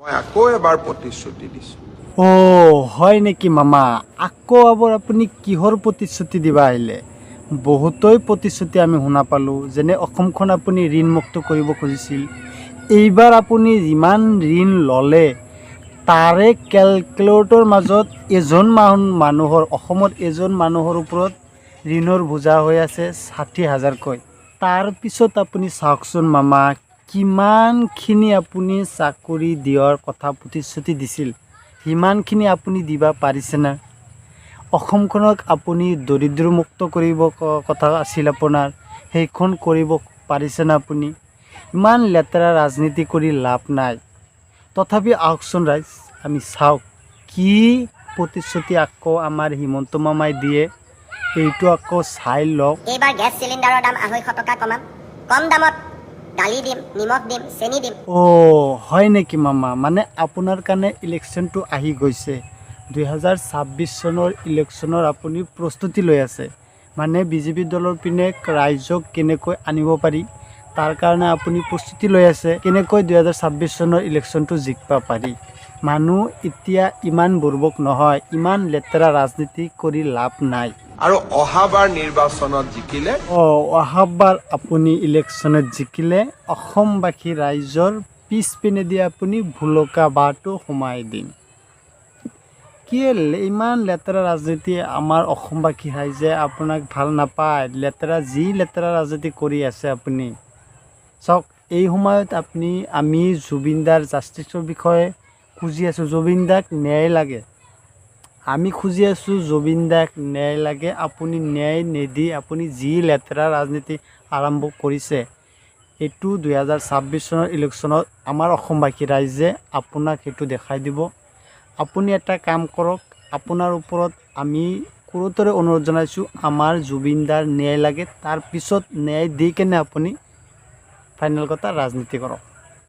মই আকৌ এবাৰ প্ৰতিশ্ৰুতি দিছোঁ। হয় নেকি মামা? আকৌ আবাৰ আপুনি কিহৰ প্ৰতিশ্ৰুতি দিবা আহিলে? বহুতই প্ৰতিশ্ৰুতি আমি শুনা পালোঁ, যেনে অসমখন আপুনি ঋণমুক্ত কৰিব খুজিছিল। এইবাৰ আপুনি যিমান ঋণ ল'লে তাৰে কেলকুলেটৰ মাজত অসমত এজন মানুহৰ ওপৰত ঋণৰ বোজা হৈ আছে 60,000কৈ। তাৰপিছত আপুনি চাওকচোন মামা, কিমানখিনি আপুনি চাকৰি দিয়াৰ কথা প্ৰতিশ্ৰুতি দিছিল, সিমানখিনি আপুনি দিবা পাৰিছেনে? অসমখনক আপুনি দৰিদ্ৰমুক্ত কৰিব কথা আছিল আপোনাৰ, সেইখন কৰিব পাৰিছেনে আপুনি? ইমান লেতেৰা ৰাজনীতি কৰি লাভ নাই। তথাপি আহকচোন ৰাইজ, আমি চাওক কি প্ৰতিশ্ৰুতি আকৌ আমাৰ হিমন্ত মামাই দিয়ে, এইটো আকৌ চাই লওক। এইবাৰ গেছ চিলিণ্ডাৰৰ দাম 250 টকা কমাম। কম দামত দালি দিম, নিমখ দিম, চেনি দিম। হয় নেকি মামা? মানে আপোনাৰ কাৰণে ইলেকশ্যনটো আহি গৈছে, 2026 চনৰ ইলেকশ্যনৰ আপুনি প্ৰস্তুতি লৈ আছে। মানে বিজেপি দলৰ পিনে ৰাইজক কেনেকৈ আনিব পাৰি তাৰ কাৰণে আপুনি প্ৰস্তুতি লৈ আছে, কেনেকৈ 2026 চনৰ ইলেকশ্যনটো জিকিব পাৰি। মানুহ এতিয়া ইমান বুৰ্বক নহয়, ইমান লেতেৰা ৰাজনীতি কৰি লাভ নাই। আৰু অহাবাৰ নিৰ্বাচনত জিকিলে অহাবাৰ আপুনি ইলেকশ্যনত জিকিলে অসমবাসী ৰাইজৰ পিছপিনেদি আপুনি ভুলকা বাঁহটো সোমাই দিম। কি ইমান লেতেৰা ৰাজনীতি আমাৰ অসমবাসী ৰাইজে আপোনাক ভাল নাপায়। যি লেতেৰা ৰাজনীতি কৰি আছে আপুনি চাওক। এই সময়ত আমি জুবিন দাৰ জাষ্টিছৰ বিষয়ে খুজি আছোঁ, জুবিন দাক ন্যায় লাগে। আমি খুজি আছোঁ জুবিন দাক ন্যায় লাগে। আপুনি ন্যায় নিদি আপুনি যি লেতেৰা ৰাজনীতি আৰম্ভ কৰিছে, এইটো 2026 চনৰ ইলেকশ্যনত আমাৰ অসমবাসী ৰাইজে আপোনাক সেইটো দেখাই দিব। আপুনি এটা কাম কৰক, আপোনাৰ ওপৰত আমি গুৰুতৰে অনুৰোধ জনাইছোঁ, আমাৰ জুবিন দাৰ ন্যায় লাগে। তাৰপিছত ন্যায় দি কেনে আপুনি ফাইনেল কথা ৰাজনীতি কৰক।